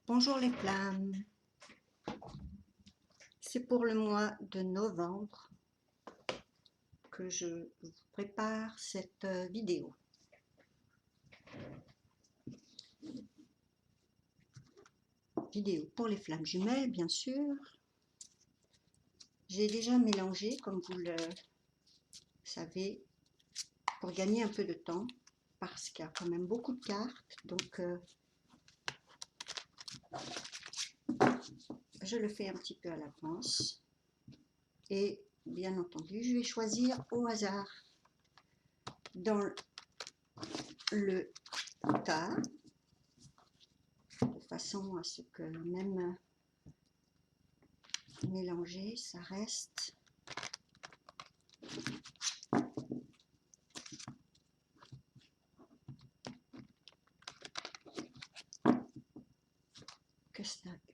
Bonjour les flammes, c'est pour le mois de novembre que je vous prépare cette vidéo. Vidéo pour les flammes jumelles, bien sûr. J'ai déjà mélangé, comme vous le savez, pour gagner un peu de temps, parce qu'il y a quand même beaucoup de cartes, donc je le fais un petit peu à l'avance. Et bien entendu, je vais choisir au hasard dans le tas, de façon à ce que même mélanger, ça reste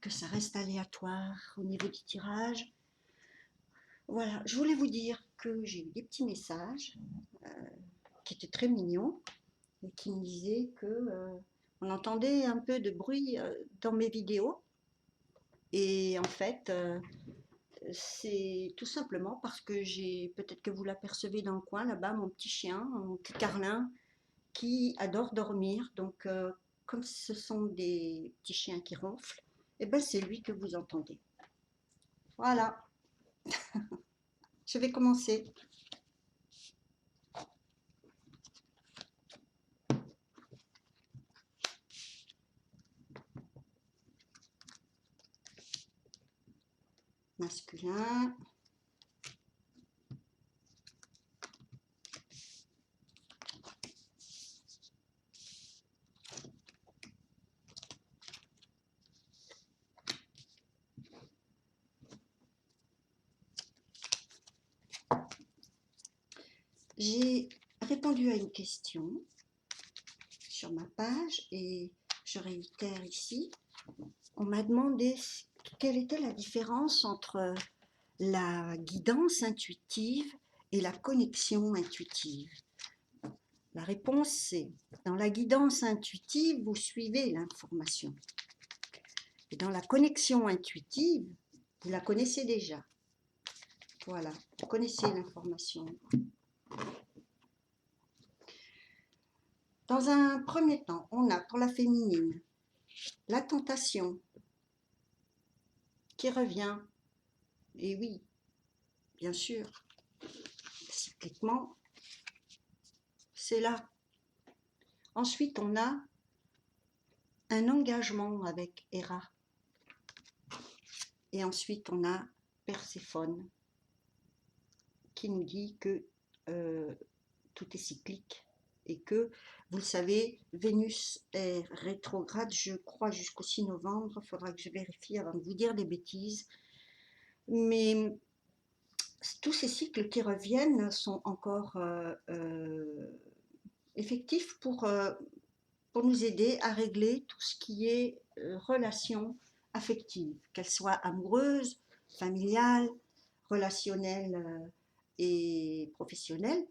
que ça reste aléatoire au niveau du tirage. Voilà, je voulais vous dire que j'ai eu des petits messages qui étaient très mignons et qui me disaient que on entendait un peu de bruit dans mes vidéos. Et en fait, c'est tout simplement parce que j'ai, peut-être que vous l'apercevez dans le coin là-bas, mon petit chien, mon petit Carlin, qui adore dormir. Donc, comme ce sont des petits chiens qui ronflent, et ben c'est lui que vous entendez. Voilà, je vais commencer. Masculin. J'ai répondu à une question sur ma page et je réitère ici. On m'a demandé quelle était la différence entre la guidance intuitive et la connexion intuitive. La réponse c'est, dans la guidance intuitive, vous suivez l'information. Et dans la connexion intuitive, vous la connaissez déjà. Voilà, vous connaissez l'information. Dans un premier temps, on a pour la féminine la tentation qui revient. Et oui, bien sûr, cycliquement, c'est là. Ensuite, on a un engagement avec Héra. Et ensuite, on a Perséphone qui nous dit que tout est cyclique et que, vous le savez, Vénus est rétrograde, je crois, jusqu'au 6 novembre. Il faudra que je vérifie avant de vous dire des bêtises. Mais tous ces cycles qui reviennent sont encore effectifs pour nous aider à régler tout ce qui est relations affectives, qu'elles soient amoureuses, familiales, relationnelles et professionnelles.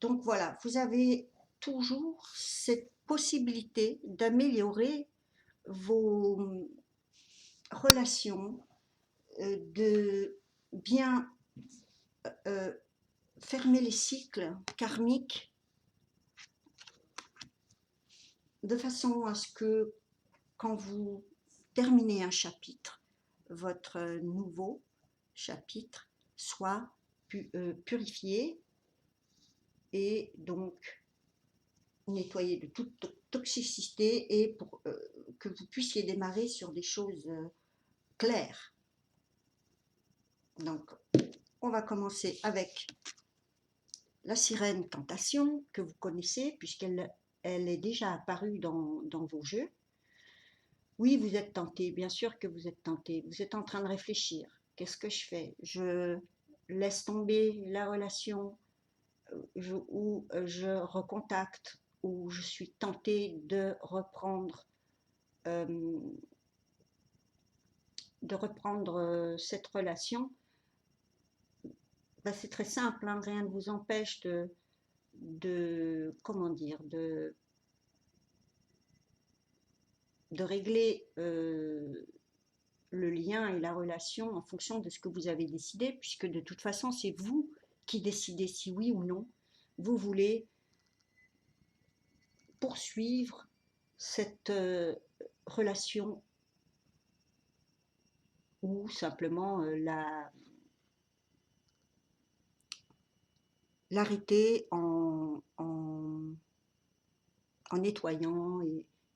Donc voilà, vous avez toujours cette possibilité d'améliorer vos relations, de bien fermer les cycles karmiques de façon à ce que quand vous terminez un chapitre, votre nouveau chapitre soit purifié et donc nettoyé de toute toxicité et pour que vous puissiez démarrer sur des choses claires. Donc, on va commencer avec la sirène tentation que vous connaissez puisqu'elle est déjà apparue dans vos jeux. Oui, vous êtes tenté, bien sûr que vous êtes tenté. Vous êtes en train de réfléchir. Qu'est-ce que je fais? Je laisse tomber la relation ou je recontacte ou je suis tentée de reprendre cette relation. Ben, c'est très simple, hein, rien ne vous empêche comment dire, de régler le lien et la relation en fonction de ce que vous avez décidé, puisque de toute façon, c'est vous qui décidez si oui ou non vous voulez poursuivre cette relation ou simplement l'arrêter en nettoyant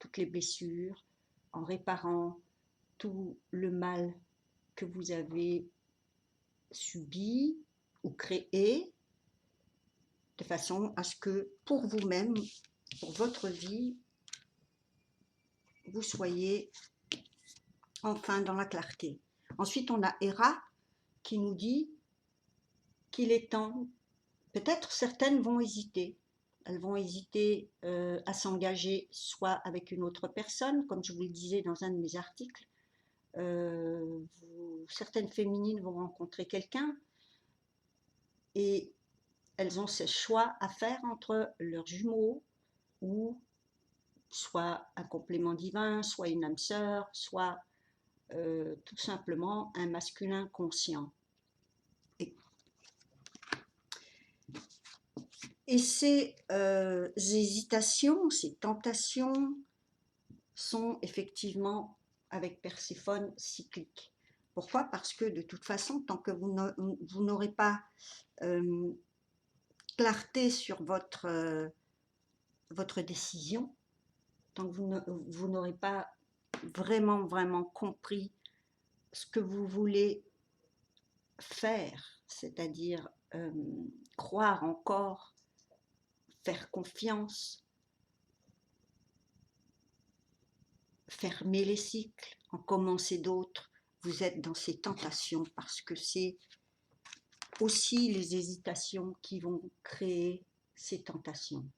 toutes les blessures, en réparant tout le mal que vous avez subi ou créé, de façon à ce que pour vous-même, pour votre vie, vous soyez enfin dans la clarté. Ensuite, on a Héra qui nous dit qu'il est temps, peut-être certaines vont hésiter. Elles vont hésiter à s'engager soit avec une autre personne, comme je vous le disais dans un de mes articles. Certaines féminines vont rencontrer quelqu'un et elles ont ce choix à faire entre leurs jumeaux ou soit un complément divin, soit une âme sœur, soit tout simplement un masculin conscient. Et ces hésitations, ces tentations sont effectivement, avec Perséphone, cycliques. Pourquoi? Parce que de toute façon, tant que vous n'aurez pas clarté sur votre décision, tant que vous n'aurez pas vraiment compris ce que vous voulez faire, c'est-à-dire croire encore, faire confiance, fermer les cycles, en commencer d'autres, vous êtes dans ces tentations parce que c'est aussi les hésitations qui vont créer ces tentations.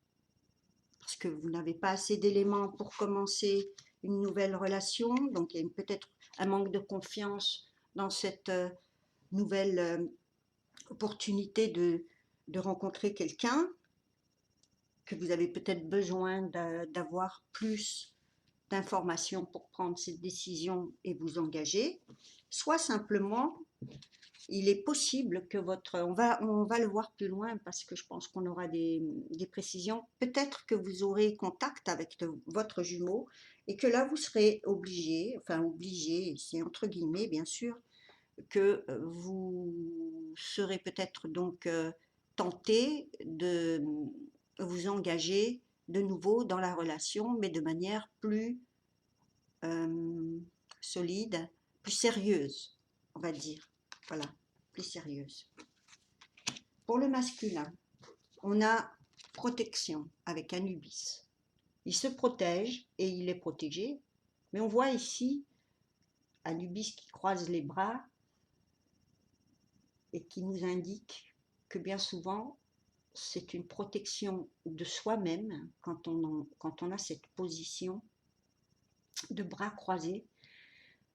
Parce que vous n'avez pas assez d'éléments pour commencer une nouvelle relation, donc il y a peut-être un manque de confiance dans cette nouvelle opportunité de rencontrer quelqu'un, que vous avez peut-être besoin d'avoir plus d'informations pour prendre cette décision et vous engager, soit simplement, il est possible que on va le voir plus loin parce que je pense qu'on aura des précisions, peut-être que vous aurez contact avec votre jumeau et que là vous serez obligé, enfin obligé, c'est entre guillemets bien sûr, que vous serez peut-être donc tenté de vous engager de nouveau dans la relation, mais de manière plus solide, plus sérieuse, on va dire. Voilà, plus sérieuse. Pour le masculin, on a protection avec Anubis. Il se protège et il est protégé, mais on voit ici Anubis qui croise les bras et qui nous indique que bien souvent, c'est une protection de soi-même quand on a cette position de bras croisés.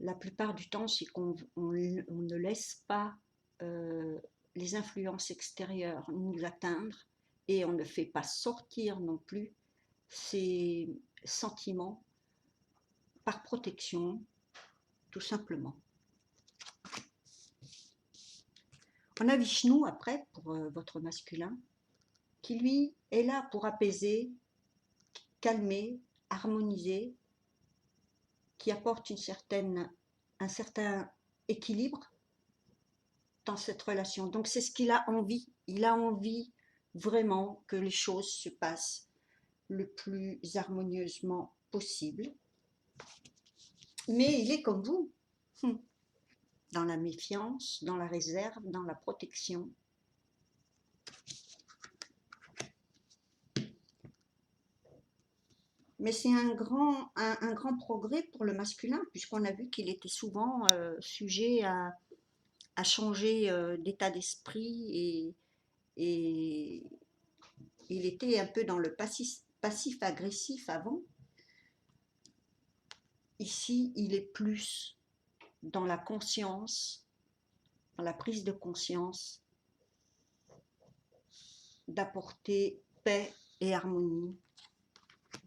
La plupart du temps, c'est qu'on ne laisse pas les influences extérieures nous atteindre et on ne fait pas sortir non plus ces sentiments par protection, tout simplement. On a Vishnu après, pour votre masculin, qui lui est là pour apaiser, calmer, harmoniser, qui apporte un certain équilibre dans cette relation. Donc c'est ce qu'il a envie. Il a envie vraiment que les choses se passent le plus harmonieusement possible. Mais il est comme vous, dans la méfiance, dans la réserve, dans la protection. Mais c'est un grand progrès pour le masculin, puisqu'on a vu qu'il était souvent sujet à changer d'état d'esprit et il était un peu dans le passif-agressif avant. Ici, il est plus dans la conscience, dans la prise de conscience, d'apporter paix et harmonie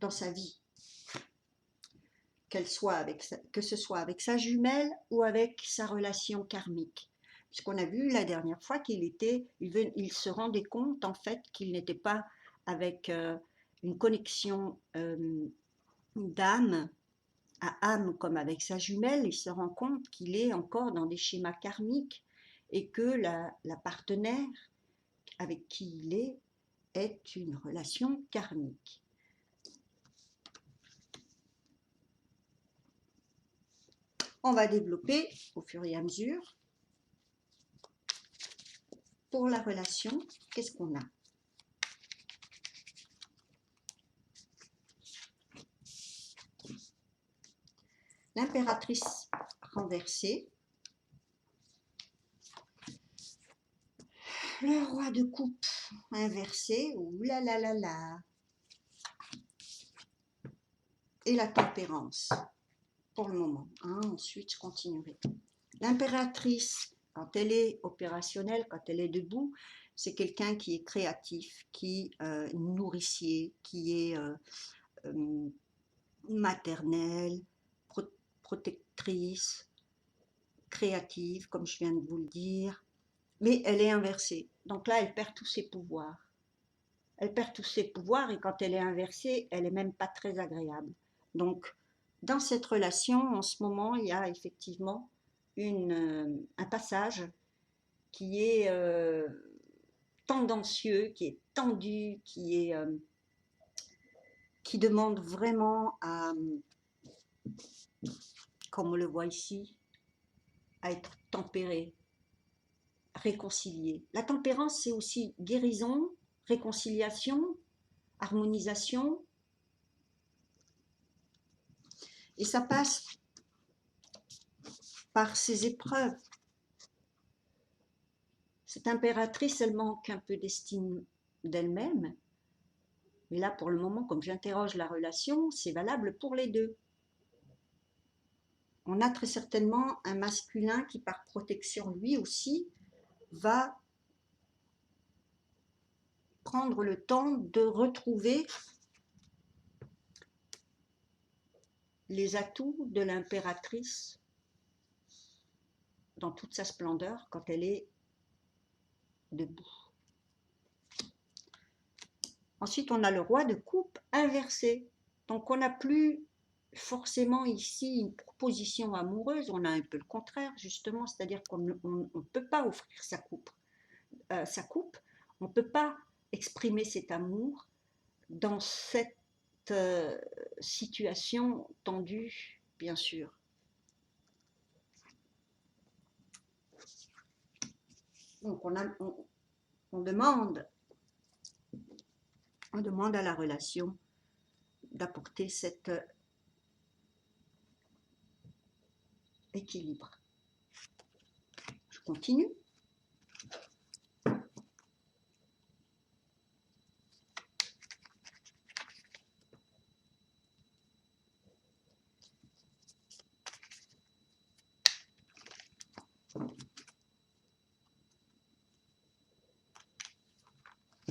dans sa vie. que ce soit avec sa jumelle ou avec sa relation karmique. Puisqu'on a vu la dernière fois il se rendait compte en fait qu'il n'était pas avec une connexion d'âme à âme comme avec sa jumelle, il se rend compte qu'il est encore dans des schémas karmiques et que la partenaire avec qui il est une relation karmique. On va développer au fur et à mesure. Pour la relation, qu'est-ce qu'on a? L'impératrice renversée, le roi de coupe inversé, ouh là là là là, et la tempérance, pour le moment. Hein, ensuite, je continuerai. L'impératrice, quand elle est opérationnelle, quand elle est debout, c'est quelqu'un qui est créatif, qui est nourricier, qui est maternelle, protectrice, créative, comme je viens de vous le dire, mais elle est inversée. Donc là, elle perd tous ses pouvoirs. Elle perd tous ses pouvoirs et quand elle est inversée, elle n'est même pas très agréable. Donc, dans cette relation, en ce moment, il y a effectivement un passage qui est tendancieux, qui est tendu, qui demande vraiment à, comme on le voit ici, à être tempéré, réconcilié. La tempérance, c'est aussi guérison, réconciliation, harmonisation. Et ça passe par ces épreuves. Cette impératrice, elle manque un peu d'estime d'elle-même. Mais là, pour le moment, comme j'interroge la relation, c'est valable pour les deux. On a très certainement un masculin qui, par protection, lui aussi, va prendre le temps de retrouver les atouts de l'impératrice dans toute sa splendeur quand elle est debout. Ensuite, on a le roi de coupe inversé. Donc, on n'a plus forcément ici une proposition amoureuse, on a un peu le contraire, justement, c'est-à-dire qu'on ne peut pas offrir sa coupe. On ne peut pas exprimer cet amour dans cette situation tendue, bien sûr. Donc, on demande à la relation d'apporter cet équilibre. Je continue.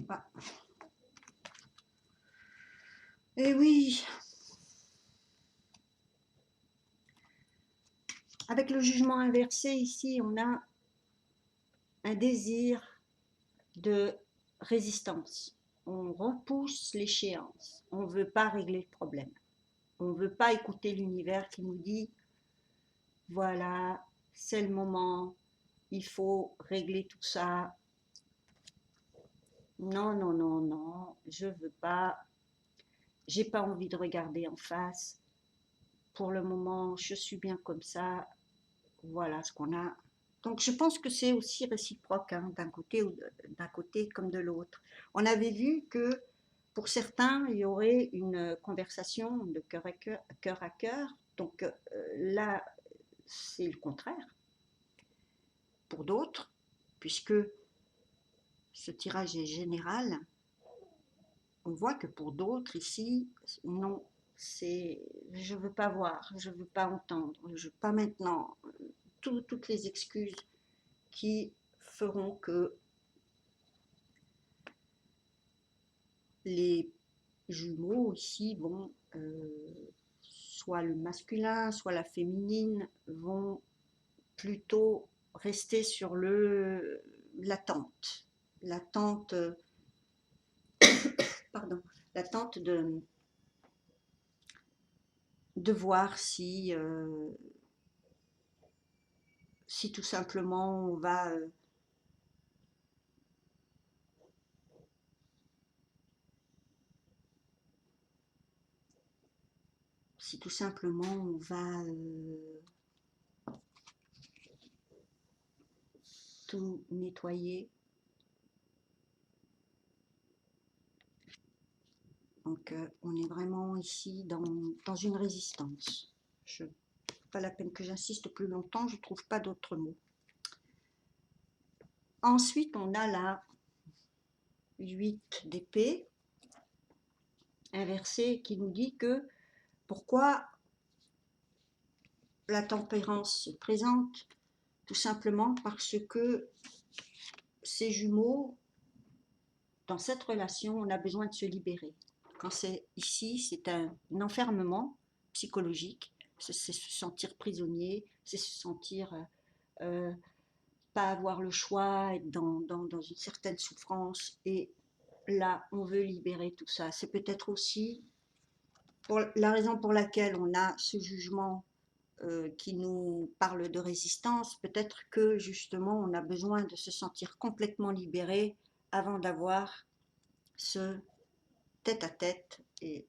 Ah. Et oui, avec le jugement inversé ici, on a un désir de résistance. On repousse l'échéance. On ne veut pas régler le problème. On ne veut pas écouter l'univers qui nous dit voilà, c'est le moment, il faut régler tout ça. Non, non, non, non, je veux pas. J'ai pas envie de regarder en face. Pour le moment, je suis bien comme ça. Voilà ce qu'on a. Donc je pense que c'est aussi réciproque, hein, d'un côté comme de l'autre. On avait vu que pour certains, il y aurait une conversation de cœur à cœur, cœur à cœur. Donc là, c'est le contraire. Pour d'autres, puisque ce tirage est général, on voit que pour d'autres ici, non, c'est je veux pas voir, je veux pas entendre, je veux pas maintenant. Toutes les excuses qui feront que les jumeaux ici vont soit le masculin, soit la féminine, vont plutôt rester sur l'attente. L'attente, pardon, l'attente de voir si tout simplement on va si tout simplement on va tout nettoyer. Donc on est vraiment ici dans une résistance. Pas la peine que j'insiste plus longtemps, je ne trouve pas d'autres mots. Ensuite, on a la 8 d'épée inversée qui nous dit que pourquoi la tempérance se présente, tout simplement parce que ces jumeaux, dans cette relation, on a besoin de se libérer. Quand c'est ici, c'est un enfermement psychologique, c'est se sentir prisonnier, c'est se sentir pas avoir le choix, être dans une certaine souffrance, et là, on veut libérer tout ça. C'est peut-être aussi pour la raison pour laquelle on a ce jugement qui nous parle de résistance, peut-être que justement on a besoin de se sentir complètement libéré avant d'avoir ce tête-à-tête. Et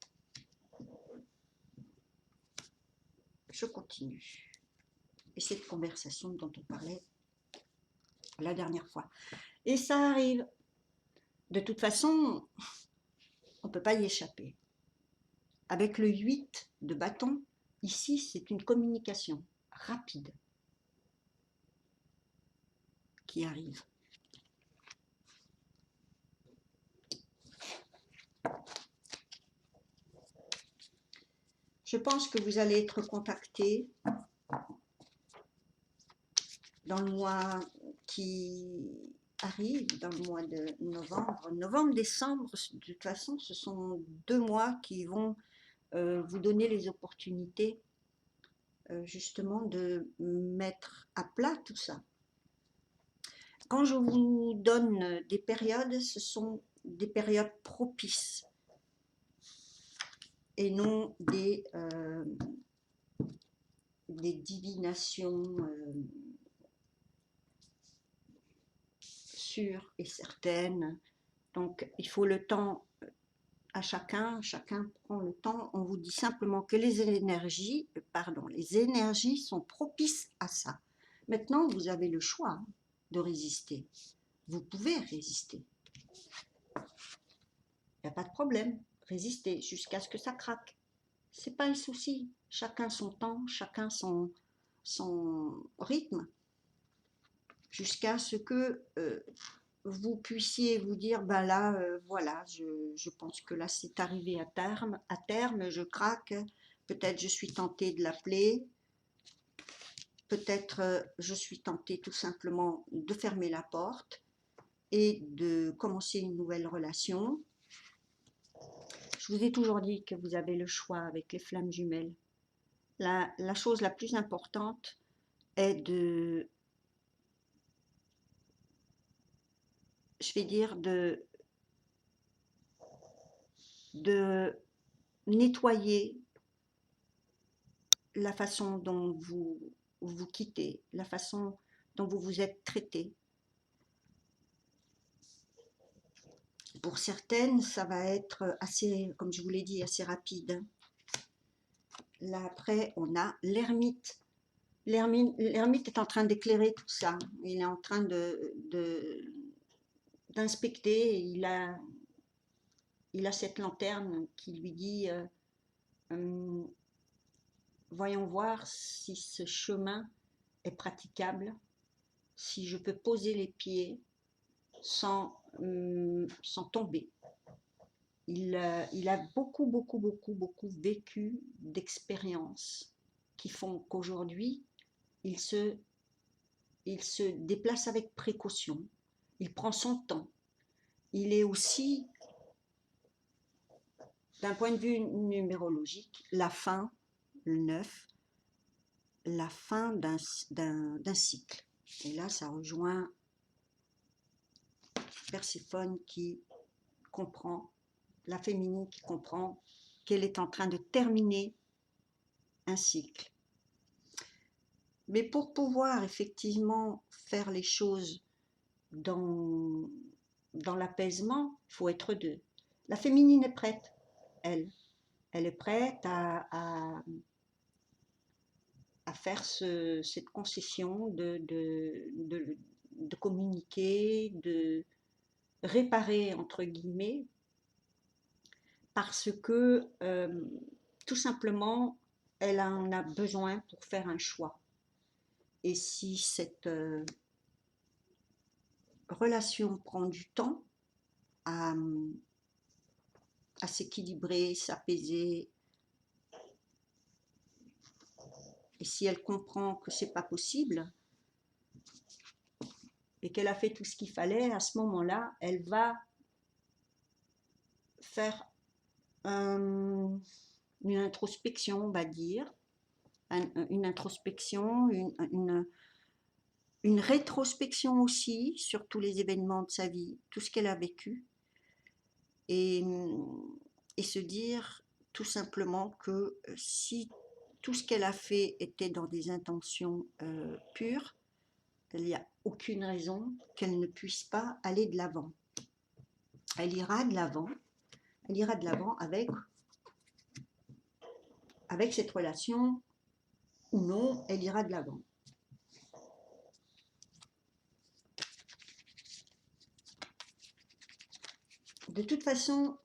je continue. Et cette conversation dont on parlait la dernière fois. Et ça arrive. De toute façon, on ne peut pas y échapper. Avec le 8 de bâton, ici c'est une communication rapide qui arrive. Je pense que vous allez être contacté dans le mois qui arrive, dans le mois de novembre. Novembre, décembre, de toute façon, ce sont 2 mois qui vont vous donner les opportunités justement de mettre à plat tout ça. Quand je vous donne des périodes, ce sont des périodes propices et non des divinations sûres et certaines. Donc il faut le temps à chacun prend le temps. On vous dit simplement que les énergies sont propices à ça. Maintenant, vous avez le choix de résister. Vous pouvez résister. Il n'y a pas de problème. Résister jusqu'à ce que ça craque. C'est pas un souci. Chacun son temps, chacun son rythme. Jusqu'à ce que vous puissiez vous dire, ben là, voilà, je pense que là c'est arrivé à terme, je craque, peut-être je suis tentée de l'appeler, peut-être je suis tentée tout simplement de fermer la porte et de commencer une nouvelle relation. Je vous ai toujours dit que vous avez le choix avec les flammes jumelles. La chose la plus importante est je vais dire, de nettoyer la façon dont vous quittez, la façon dont vous vous êtes traité. Pour certaines, ça va être assez, comme je vous l'ai dit, assez rapide. Là, après, on a l'ermite. L'ermite est en train d'éclairer tout ça. Il est en train d'inspecter. Il a cette lanterne qui lui dit voyons voir si ce chemin est praticable, si je peux poser les pieds sans tomber. Il a beaucoup vécu d'expériences qui font qu'aujourd'hui, il se déplace avec précaution, il prend son temps. Il est aussi, d'un point de vue numérologique, la fin, le 9, la fin d'un cycle. Et là, ça rejoint Perséphone qui comprend, la féminine qui comprend qu'elle est en train de terminer un cycle. Mais pour pouvoir effectivement faire les choses dans l'apaisement, il faut être deux. La féminine est prête, elle. Elle est prête à faire cette concession de communiquer, de réparer, entre guillemets, parce que tout simplement, elle en a besoin pour faire un choix. Et si cette relation prend du temps à s'équilibrer, s'apaiser, et si elle comprend que c'est pas possible et qu'elle a fait tout ce qu'il fallait, à ce moment-là, elle va faire une introspection, on va dire, une introspection, une rétrospection aussi sur tous les événements de sa vie, tout ce qu'elle a vécu, et se dire tout simplement que si tout ce qu'elle a fait était dans des intentions pures, il n'y a aucune raison qu'elle ne puisse pas aller de l'avant. Elle ira de l'avant avec cette relation ou non, elle ira de l'avant. De toute façon,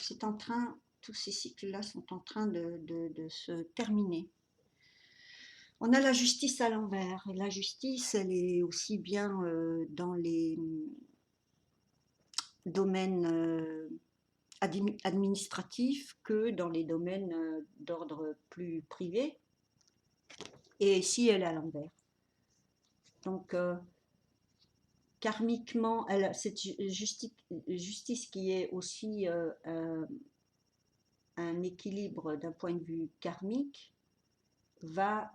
c'est en train, tous ces cycles-là sont en train de se terminer. On a la justice à l'envers, et la justice, elle est aussi bien dans les domaines administratifs que dans les domaines d'ordre plus privé, et ici elle est à l'envers. Donc karmiquement, cette justice qui est aussi un équilibre d'un point de vue karmique, va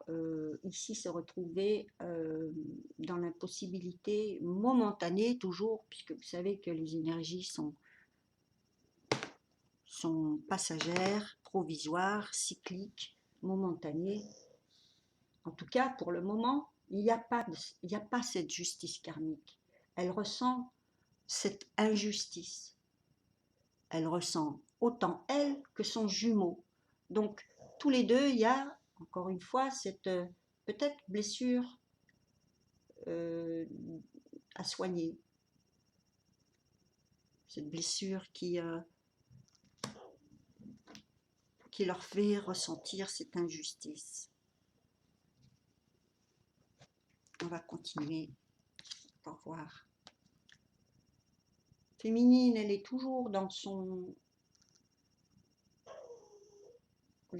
ici se retrouver dans l'impossibilité momentanée toujours, puisque vous savez que les énergies sont passagères, provisoires, cycliques, momentanées. En tout cas, pour le moment, il n'y a pas cette justice karmique. Elle ressent cette injustice. Elle ressent autant elle que son jumeau. Donc, tous les deux, il y a, encore une fois, cette peut-être blessure à soigner. Cette blessure qui leur fait ressentir cette injustice. On va continuer. Au revoir. Féminine, elle est toujours dans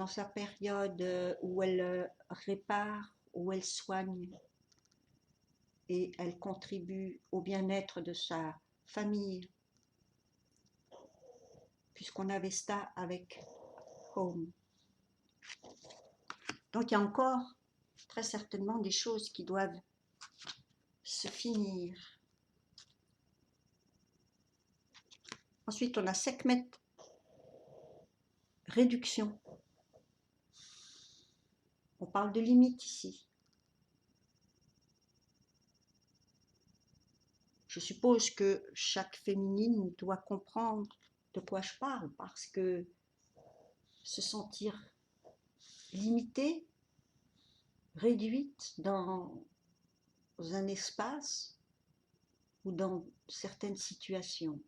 sa période où elle répare, où elle soigne et elle contribue au bien-être de sa famille, puisqu'on a Vesta avec Home. Donc il y a encore très certainement des choses qui doivent se finir. Ensuite, on a Sekhmet, réduction. On parle de limite ici. Je suppose que chaque féminine doit comprendre de quoi je parle, parce que se sentir limitée, réduite dans un espace ou dans certaines situations.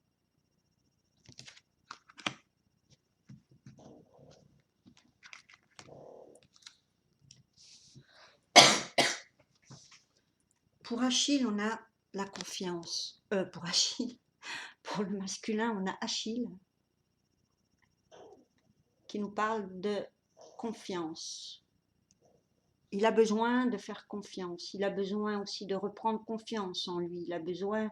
Pour Achille, on a la confiance. Pour Achille, pour le masculin, on a Achille qui nous parle de confiance. Il a besoin de faire confiance. Il a besoin aussi de reprendre confiance en lui. Il a besoin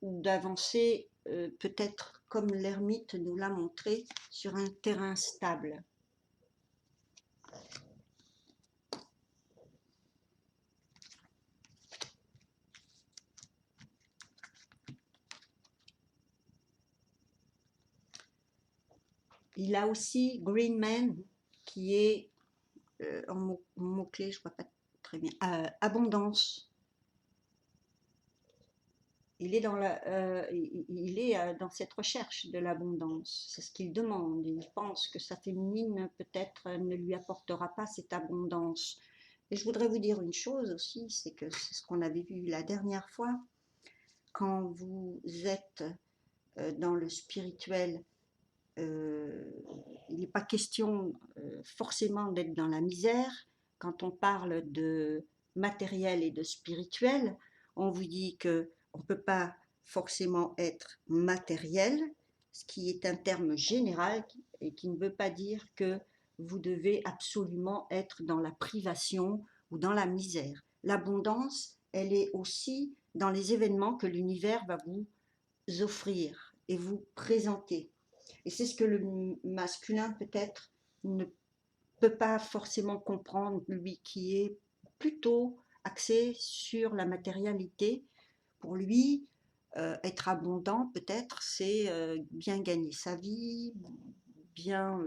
d'avancer peut-être comme l'ermite nous l'a montré, sur un terrain stable. Il a aussi Green Man, qui est, en mot-clé, je ne vois pas très bien, abondance. Il est dans cette recherche de l'abondance. C'est ce qu'il demande. Il pense que sa féminine, peut-être, ne lui apportera pas cette abondance. Et je voudrais vous dire une chose aussi, c'est que c'est ce qu'on avait vu la dernière fois. Quand vous êtes dans le spirituel, il n'est pas question forcément d'être dans la misère. Quand on parle de matériel et de spirituel, on vous dit que on ne peut pas forcément être matériel, ce qui est un terme général et qui ne veut pas dire que vous devez absolument être dans la privation ou dans la misère. L'abondance, elle est aussi dans les événements que l'univers va vous offrir et vous présenter. Et c'est ce que le masculin peut-être ne peut pas forcément comprendre, lui qui est plutôt axé sur la matérialité. Pour lui, être abondant peut-être, c'est bien gagner sa vie, bien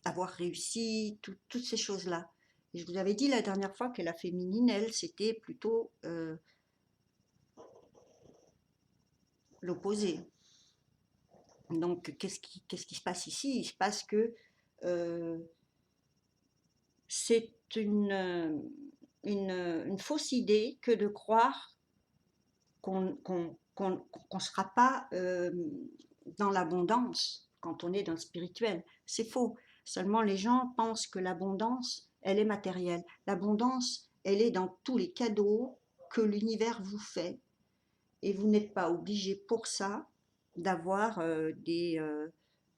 avoir réussi, toutes ces choses-là. Et je vous avais dit la dernière fois que la féminine, elle, c'était plutôt l'opposé. Donc, qu'est-ce qui se passe ici? Il se passe que c'est une fausse idée que de croire qu'on ne sera pas dans l'abondance quand on est dans le spirituel. C'est faux. Seulement, les gens pensent que l'abondance, elle est matérielle. L'abondance, elle est dans tous les cadeaux que l'univers vous fait. Et vous n'êtes pas obligé pour ça d'avoir des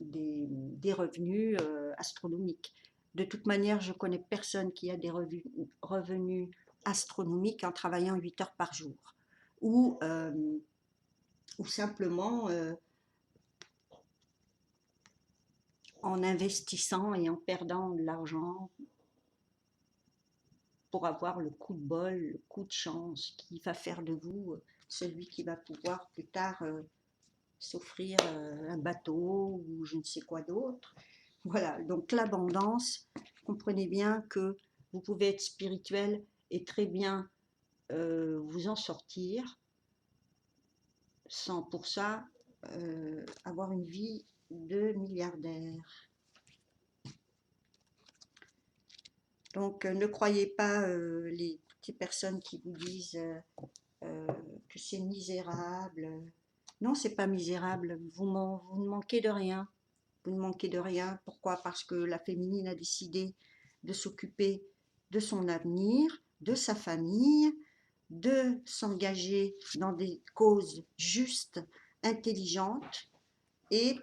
revenus astronomiques. De toute manière, je connais personne qui a des revenus astronomiques en travaillant 8 heures par jour ou simplement en investissant et en perdant de l'argent pour avoir le coup de bol, le coup de chance qui va faire de vous celui qui va pouvoir plus tard s'offrir un bateau ou je ne sais quoi d'autre. Voilà, donc l'abondance, comprenez bien que vous pouvez être spirituel et très bien vous en sortir sans pour ça avoir une vie de milliardaire. Donc ne croyez pas les personnes qui vous disent que c'est misérable. Non, c'est pas misérable, vous ne manquez de rien. Vous ne manquez de rien. Pourquoi? Parce que la féminine a décidé de s'occuper de son avenir, de sa famille, de s'engager dans des causes justes, intelligentes, et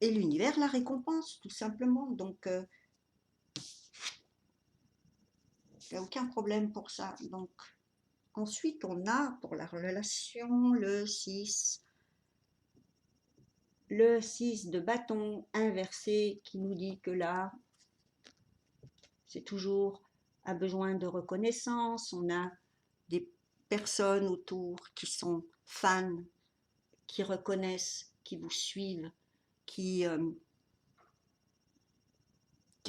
l'univers la récompense, tout simplement. Donc, il n'y a aucun problème pour ça. Donc, ensuite, on a pour la relation le 6. Le 6 de bâton inversé qui nous dit que là, c'est toujours un besoin de reconnaissance. On a des personnes autour qui sont fans, qui reconnaissent, qui vous suivent, qui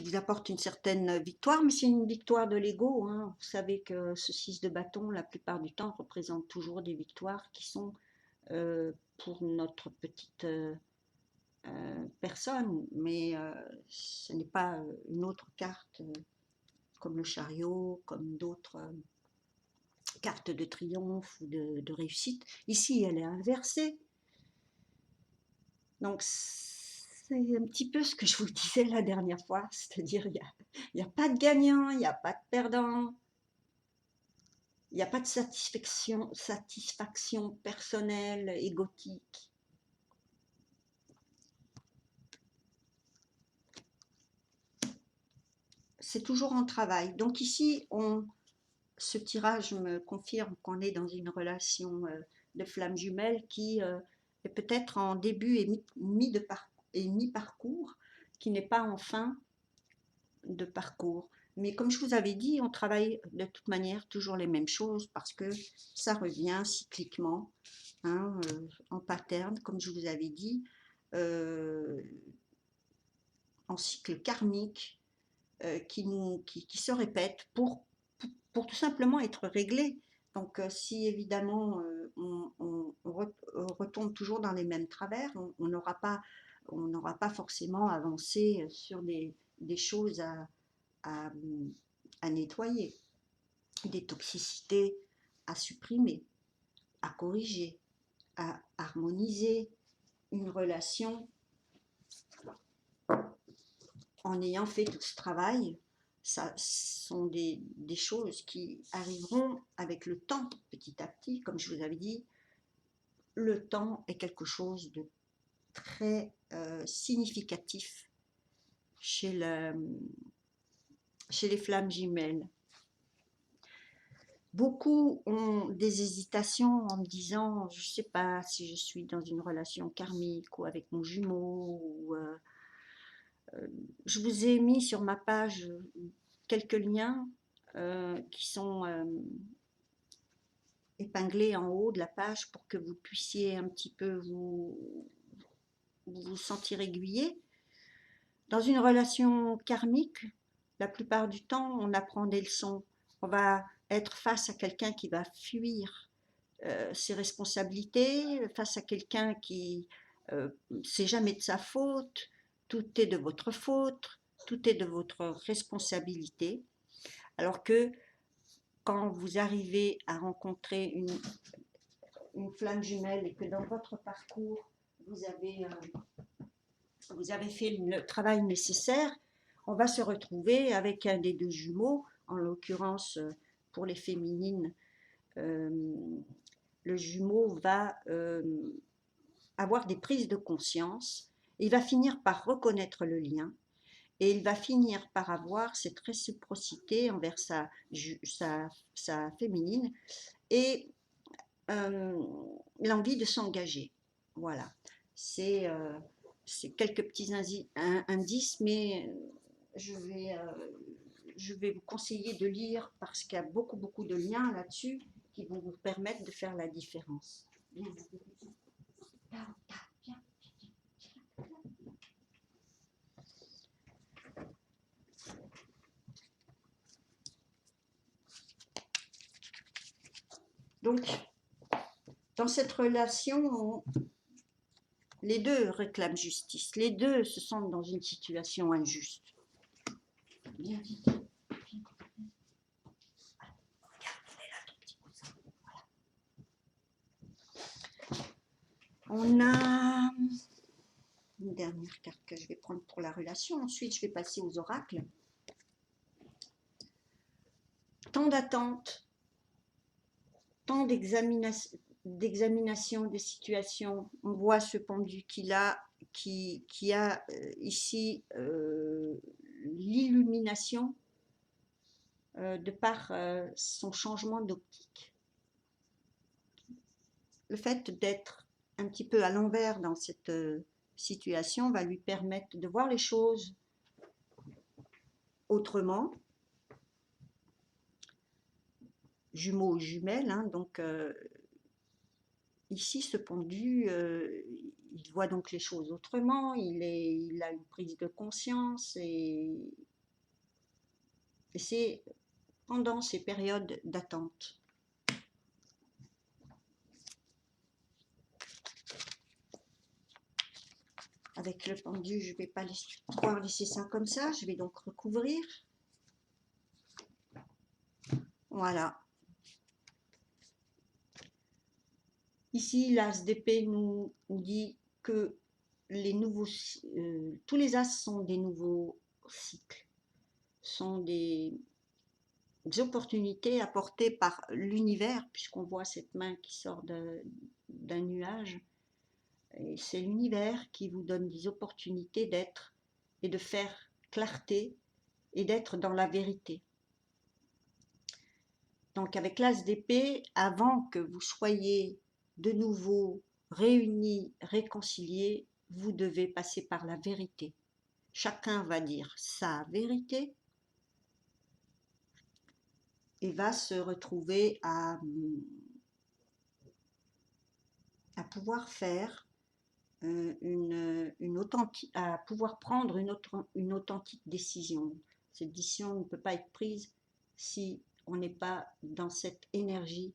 vous apportent une certaine victoire, mais c'est une victoire de l'ego. Hein. Vous savez que ce 6 de bâton, la plupart du temps, représente toujours des victoires qui sont pour notre petite personne, mais ce n'est pas une autre carte comme le chariot, comme d'autres cartes de triomphe ou de réussite. Ici, elle est inversée. Donc, c'est un petit peu ce que je vous disais la dernière fois, c'est-à-dire il n'y a pas de gagnant, il n'y a pas de perdant, il n'y a pas de satisfaction personnelle, égotique. C'est toujours en travail. Donc ici, on ce tirage me confirme qu'on est dans une relation de flamme jumelle qui est peut-être en début et mi-parcours, qui n'est pas en fin de parcours. Mais comme je vous avais dit, on travaille de toute manière toujours les mêmes choses parce que ça revient cycliquement, hein, en pattern, comme je vous avais dit, en cycle karmique qui se répète pour tout simplement être réglé. Donc, si évidemment on retombe toujours dans les mêmes travers, on n'aura pas forcément avancé sur des choses à, à nettoyer, des toxicités à supprimer, à corriger, à harmoniser une relation. En ayant fait tout ce travail, ça sont des choses qui arriveront avec le temps, petit à petit. Comme je vous avais dit, le temps est quelque chose de très significatif chez les flammes jumelles. Beaucoup ont des hésitations en me disant, je ne sais pas si je suis dans une relation karmique ou avec mon jumeau. Je vous ai mis sur ma page quelques liens qui sont épinglés en haut de la page pour que vous puissiez un petit peu vous sentir aiguillé. Dans une relation karmique, la plupart du temps, on apprend des leçons. On va être face à quelqu'un qui va fuir ses responsabilités, face à quelqu'un qui c'est jamais de sa faute, tout est de votre faute, tout est de votre responsabilité. Alors que quand vous arrivez à rencontrer une flamme jumelle et que dans votre parcours, vous avez fait le travail nécessaire, on va se retrouver avec un des deux jumeaux, en l'occurrence pour les féminines, le jumeau va avoir des prises de conscience, il va finir par reconnaître le lien et il va finir par avoir cette réciprocité envers sa féminine et l'envie de s'engager. Voilà, c'est quelques petits indices, mais je vais vous conseiller de lire parce qu'il y a beaucoup de liens là-dessus qui vont vous permettre de faire la différence. Donc, dans cette relation, les deux réclament justice. Les deux se sentent dans une situation injuste. Bien dit. On a une dernière carte que je vais prendre pour la relation. Ensuite, je vais passer aux oracles. Tant d'attente, tant d'examination des situations. On voit ce pendu qui a ici l'illumination de par son changement d'optique. Le fait d'être un petit peu à l'envers dans cette situation va lui permettre de voir les choses autrement. Jumeaux ou jumelles, hein, donc ici ce pendu, il voit donc les choses autrement, il a une prise de conscience et c'est pendant ces périodes d'attente. Avec le pendu, je ne vais pas pouvoir laisser ça comme ça, je vais donc recouvrir. Voilà. Ici, l'as d'épée nous dit que tous les as sont des nouveaux cycles, sont des opportunités apportées par l'univers, puisqu'on voit cette main qui sort d'un nuage. Et c'est l'univers qui vous donne des opportunités d'être et de faire clarté et d'être dans la vérité. Donc avec l'as d'épée, avant que vous soyez de nouveau réunis, réconciliés, vous devez passer par la vérité. Chacun va dire sa vérité et va se retrouver à pouvoir faire à pouvoir prendre une authentique décision. Cette décision ne peut pas être prise si on n'est pas dans cette énergie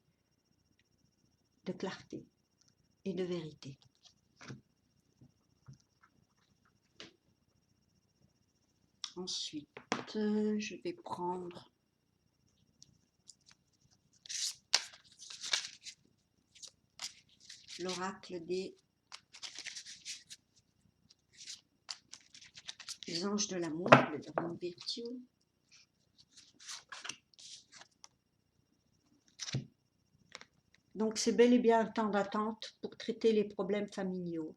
de clarté et de vérité. Ensuite, je vais prendre l'oracle des anges de l'amour, le Divine Virtue. Donc c'est bel et bien un temps d'attente pour traiter les problèmes familiaux,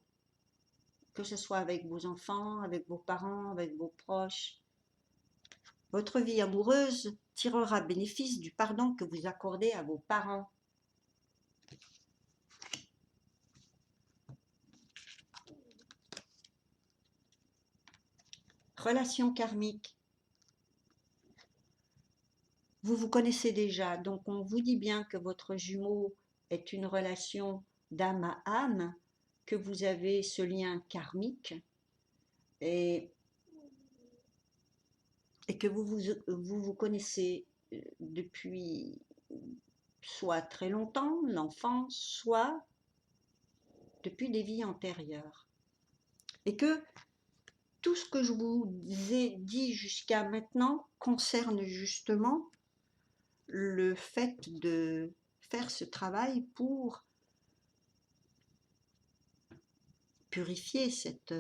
que ce soit avec vos enfants, avec vos parents, avec vos proches. Votre vie amoureuse tirera bénéfice du pardon que vous accordez à vos parents. Relation karmique. Vous vous connaissez déjà, donc on vous dit bien que votre jumeau est une relation d'âme à âme, que vous avez ce lien karmique et que vous connaissez depuis soit très longtemps, l'enfance, soit depuis des vies antérieures. Et que tout ce que je vous ai dit jusqu'à maintenant concerne justement le fait de faire ce travail pour purifier cette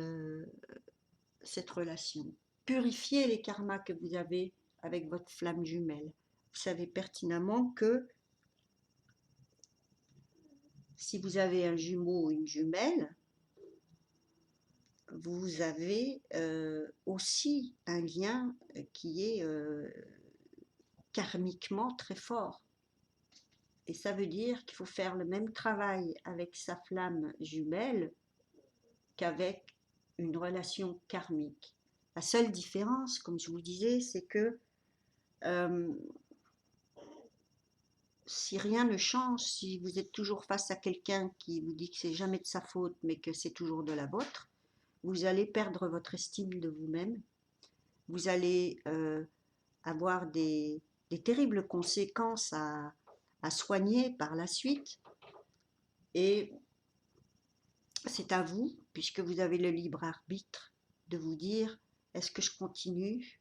relation, purifier les karmas que vous avez avec votre flamme jumelle. Vous savez pertinemment que si vous avez un jumeau ou une jumelle, vous avez aussi un lien qui est karmiquement très fort. Et ça veut dire qu'il faut faire le même travail avec sa flamme jumelle qu'avec une relation karmique. La seule différence, comme je vous disais, c'est que si rien ne change, si vous êtes toujours face à quelqu'un qui vous dit que c'est jamais de sa faute, mais que c'est toujours de la vôtre, vous allez perdre votre estime de vous-même. Vous allez avoir des terribles conséquences à soigner par la suite. Et c'est à vous, puisque vous avez le libre arbitre, de vous dire, est-ce que je continue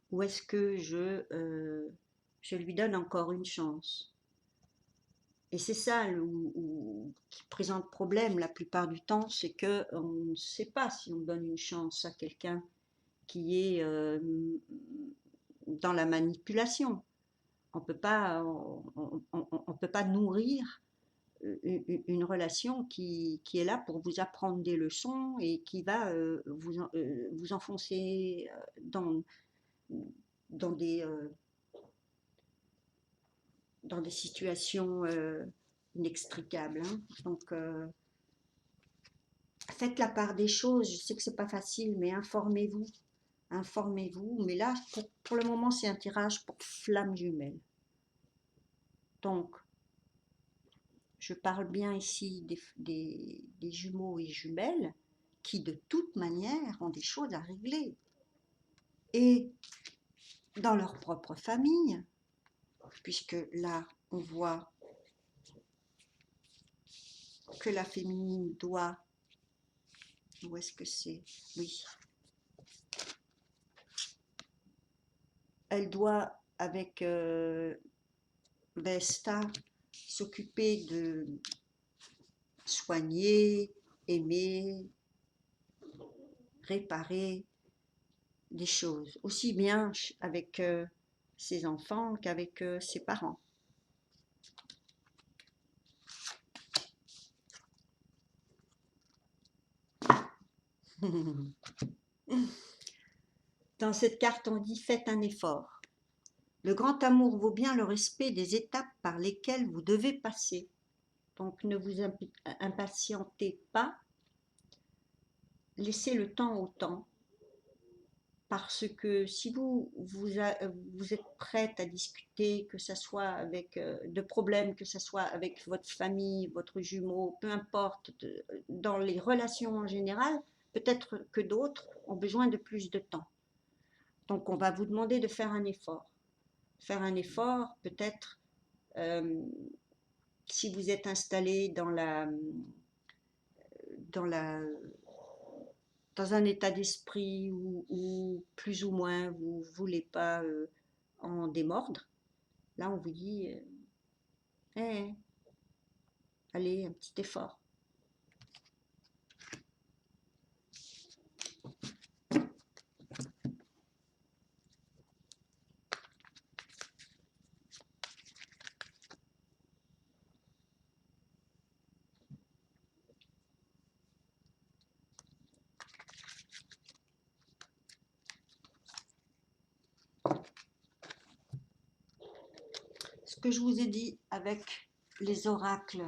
ou est-ce que je lui donne encore une chance? Et c'est ça qui présente problème la plupart du temps, c'est qu'on ne sait pas si on donne une chance à quelqu'un qui est dans la manipulation. On peut pas nourrir une relation qui est là pour vous apprendre des leçons et qui va vous enfoncer dans des situations inextricables. Hein. Donc, faites la part des choses. Je sais que c'est pas facile, mais informez-vous. Informez-vous. Mais là, pour le moment, c'est un tirage pour flamme jumelle. Donc, je parle bien ici des jumeaux et jumelles qui, de toute manière, ont des choses à régler. Et dans leur propre famille, puisque là, on voit que la féminine doit... Où est-ce que c'est? Oui. Elle doit, avec Vesta, s'occuper de soigner, aimer, réparer des choses, aussi bien avec ses enfants qu'avec ses parents. Dans cette carte, on dit « Faites un effort ». Le grand amour vaut bien le respect des étapes par lesquels vous devez passer. Donc ne vous impatientez pas, laissez le temps au temps. Parce que si vous êtes prête à discuter, que ce soit avec de problèmes, que ce soit avec votre famille, votre jumeau, peu importe, dans les relations en général, peut-être que d'autres ont besoin de plus de temps. Donc on va vous demander de faire un effort. Faire un effort, peut-être, si vous êtes installé dans la dans un état d'esprit où plus ou moins vous ne voulez pas en démordre, là on vous dit hey, allez, un petit effort. Ce que je vous ai dit avec les oracles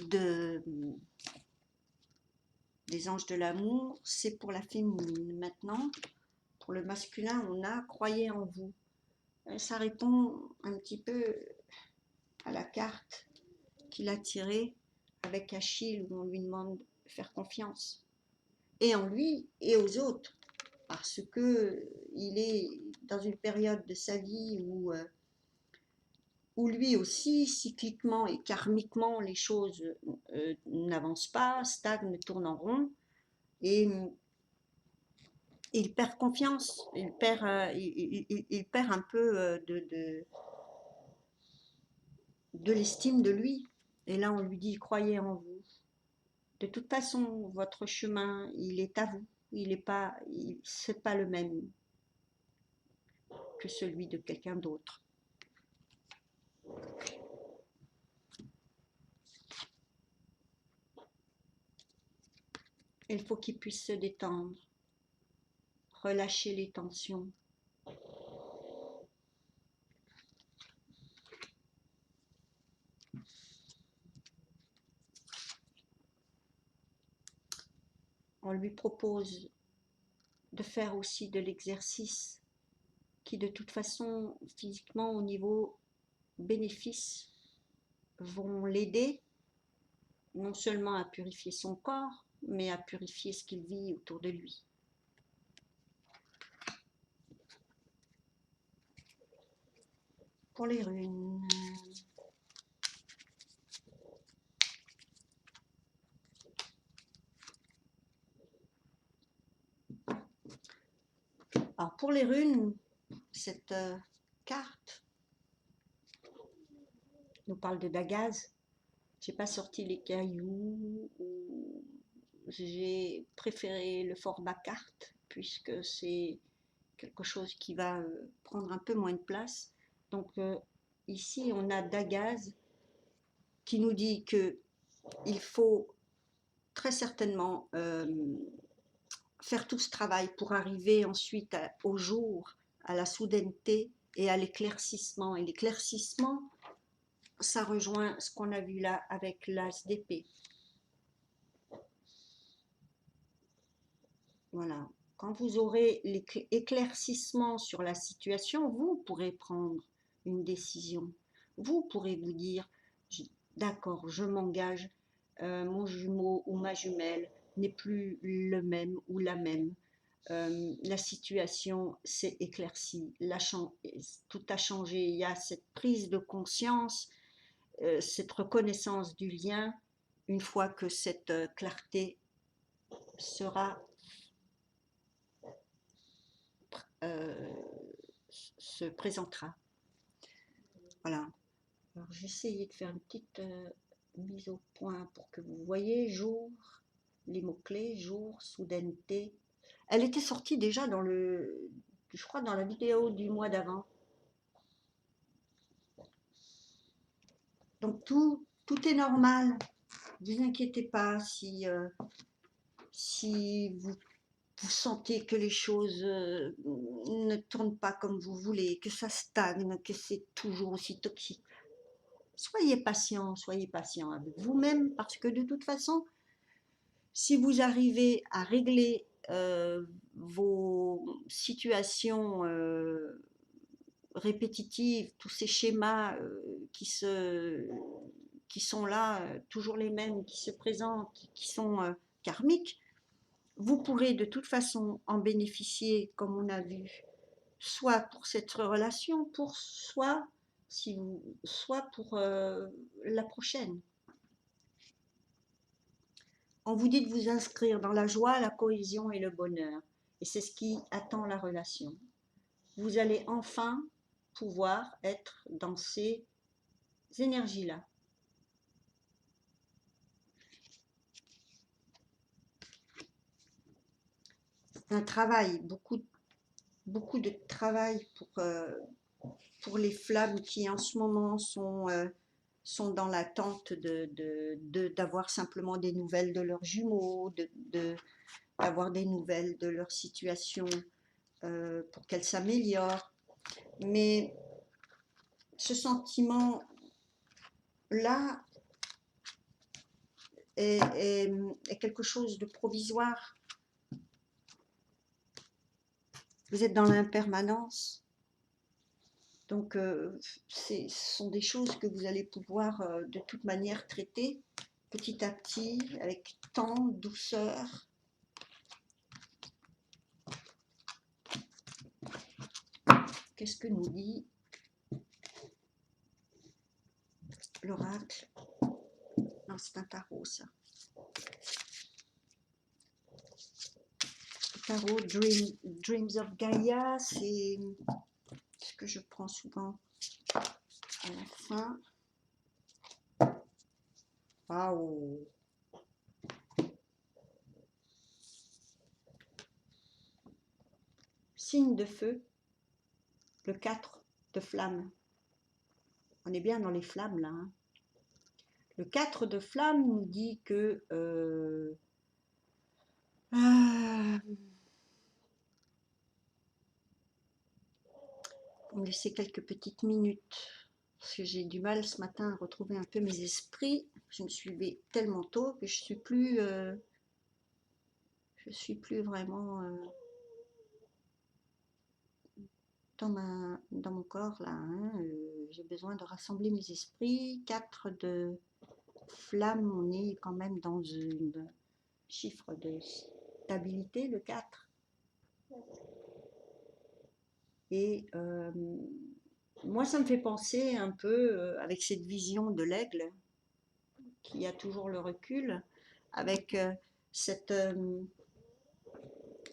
des anges de l'amour, c'est pour la féminine. Maintenant, pour le masculin, on a croyez en vous. Ça répond un petit peu à la carte qu'il a tirée avec Achille, où on lui demande de faire confiance. Et en lui et aux autres. Parce que il est dans une période de sa vie où lui aussi, cycliquement et karmiquement, les choses n'avancent pas, stagnent, tournent en rond. Et il perd confiance, il perd un peu de l'estime de lui. Et là, on lui dit, croyez en vous. De toute façon, votre chemin, il est à vous. C'est pas le même que celui de quelqu'un d'autre. Il faut qu'il puisse se détendre, relâcher les tensions. On lui propose de faire aussi de l'exercice qui de toute façon physiquement au niveau bénéfice vont l'aider non seulement à purifier son corps mais à purifier ce qu'il vit autour de lui. Pour les runes, alors pour les runes, cette carte nous parle de Dagaz. J'ai pas sorti les cailloux, j'ai préféré le format carte puisque c'est quelque chose qui va prendre un peu moins de place. Donc ici on a Dagaz qui nous dit que il faut très certainement faire tout ce travail pour arriver ensuite au jour, à la soudaineté et à l'éclaircissement. Et l'éclaircissement, ça rejoint ce qu'on a vu là avec l'as d'épée. Voilà. Quand vous aurez l'éclaircissement sur la situation, vous pourrez prendre une décision. Vous pourrez vous dire, d'accord, je m'engage, mon jumeau ou ma jumelle n'est plus le même ou la même. La situation s'est éclaircie, tout a changé, il y a cette prise de conscience, cette reconnaissance du lien, une fois que cette clarté se présentera. Voilà. Alors j'ai essayé de faire une petite mise au point pour que vous voyez jour, les mots-clés, jour, soudaineté. Elle était sortie déjà je crois dans la vidéo du mois d'avant. Donc tout est normal. Ne vous inquiétez pas si vous sentez que les choses ne tournent pas comme vous voulez, que ça stagne, que c'est toujours aussi toxique. soyez patient avec vous-même, parce que de toute façon, si vous arrivez à régler vos situations répétitives, tous ces schémas qui sont là, toujours les mêmes, qui se présentent, qui sont karmiques, vous pourrez de toute façon en bénéficier, comme on a vu, soit pour cette relation, soit pour la prochaine. On vous dit de vous inscrire dans la joie, la cohésion et le bonheur. Et c'est ce qui attend la relation. Vous allez enfin pouvoir être dans ces énergies-là. C'est un travail, beaucoup de travail pour les flammes qui en ce moment sont dans l'attente d'avoir simplement des nouvelles de leurs jumeaux, d'avoir des nouvelles de leur situation pour qu'elle s'améliore. Mais ce sentiment-là est quelque chose de provisoire. Vous êtes dans l'impermanence. Donc, ce sont des choses que vous allez pouvoir de toute manière traiter petit à petit, avec tant de douceur. Qu'est-ce que nous dit l'oracle? Non, c'est un tarot, ça. Le tarot Dreams of Gaia, c'est ce que je prends souvent à la fin. Waouh! Signe de feu, le 4 de flamme. On est bien dans les flammes là. Hein. Le 4 de flamme nous dit que vous me laissez quelques petites minutes parce que j'ai du mal ce matin à retrouver un peu mes esprits. Je me suis levée tellement tôt que je suis plus vraiment dans mon corps là. Hein. J'ai besoin de rassembler mes esprits. 4 de flamme, on est quand même dans un chiffre de stabilité, le 4. Et moi, ça me fait penser un peu, avec cette vision de l'aigle, qui a toujours le recul, avec cet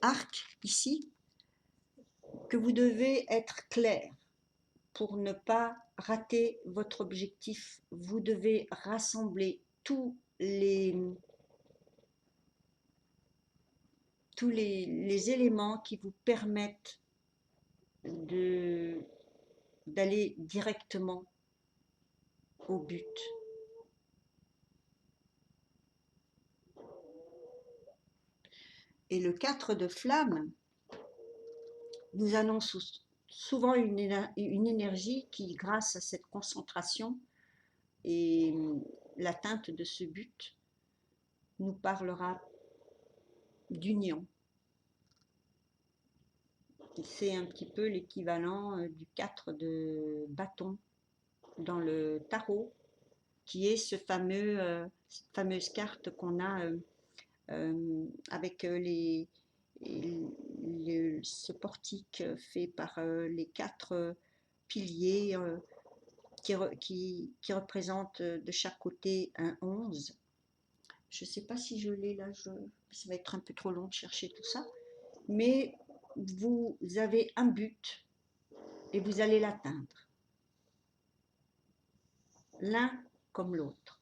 arc ici, que vous devez être clair pour ne pas rater votre objectif. Vous devez rassembler tous les éléments qui vous permettent d'aller directement au but. Et le 4 de flamme nous annonce souvent une énergie qui, grâce à cette concentration et l'atteinte de ce but, nous parlera d'union. C'est un petit peu l'équivalent du 4 de bâton dans le tarot, qui est cette fameuse carte qu'on a avec ce portique fait par les 4 piliers qui représentent de chaque côté un 11. Je ne sais pas si je l'ai là, ça va être un peu trop long de chercher tout ça, mais vous avez un but et vous allez l'atteindre, l'un comme l'autre.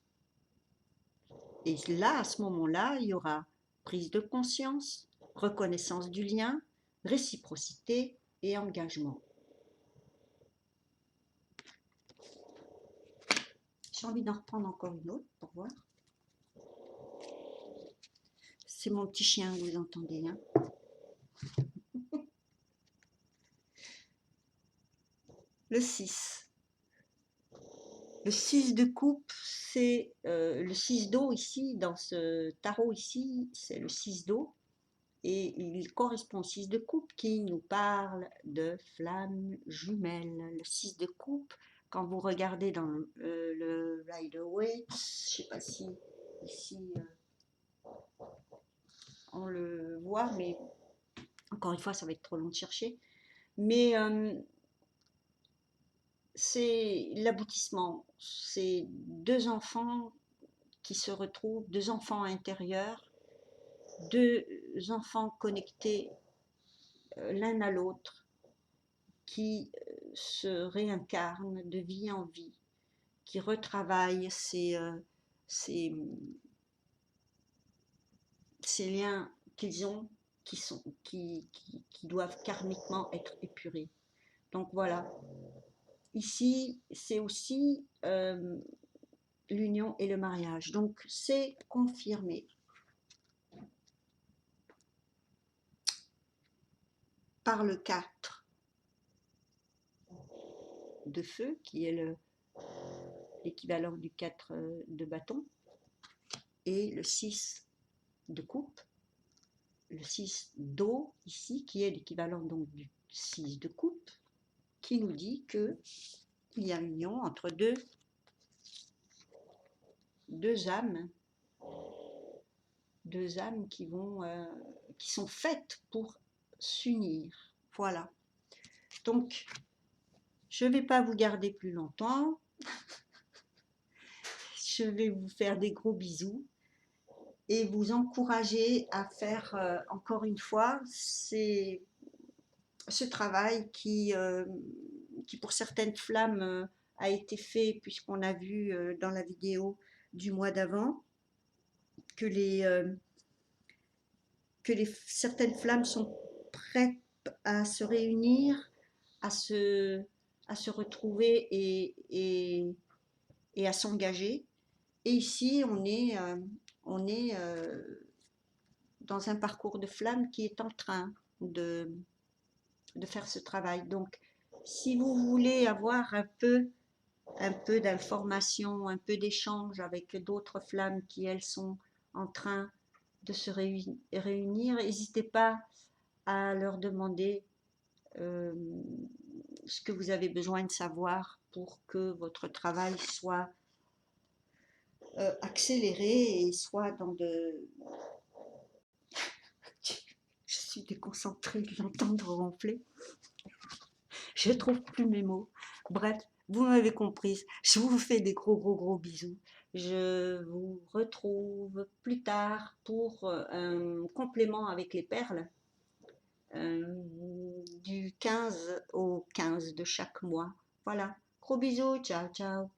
Et là, à ce moment-là, il y aura prise de conscience, reconnaissance du lien, réciprocité et engagement. J'ai envie d'en reprendre encore une autre pour voir. C'est mon petit chien, vous entendez, hein? Le 6. Le 6 de coupe, c'est le 6 d'eau ici, dans ce tarot ici, c'est le 6 d'eau. Et il correspond au 6 de coupe qui nous parle de flammes jumelles. Le 6 de coupe, quand vous regardez dans le Rider-Waite, je ne sais pas si ici on le voit, mais encore une fois, ça va être trop long de chercher. Mais c'est l'aboutissement. C'est deux enfants qui se retrouvent, deux enfants intérieurs, deux enfants connectés l'un à l'autre, qui se réincarnent de vie en vie, qui retravaillent ces liens qu'ils ont, qui doivent karmiquement être épurés. Donc voilà. Ici, c'est aussi l'union et le mariage. Donc c'est confirmé par le 4 de feu, qui est l'équivalent du 4 de bâton, et le 6 de coupe, le 6 d'eau ici, qui est l'équivalent donc du 6 de coupe, qui nous dit que il y a union entre deux âmes qui sont faites pour s'unir. Voilà. Donc, je ne vais pas vous garder plus longtemps. Je vais vous faire des gros bisous et vous encourager à faire encore une fois ce travail qui pour certaines flammes a été fait, puisqu'on a vu dans la vidéo du mois d'avant que certaines flammes sont prêtes à se réunir, à se retrouver et à s'engager. Et ici, on est dans un parcours de flammes qui est en train de faire ce travail. Donc, si vous voulez avoir un peu d'informations, un peu d'échanges avec d'autres flammes qui, elles, sont en train de se réunir, n'hésitez pas à leur demander ce que vous avez besoin de savoir pour que votre travail soit accéléré et soit dans de... Je suis déconcentrée de l'entendre ronfler. Je trouve plus mes mots. Bref, vous m'avez comprise. Je vous fais des gros bisous. Je vous retrouve plus tard pour un complément avec les perles du 15 au 15 de chaque mois. Voilà. Gros bisous. Ciao, ciao.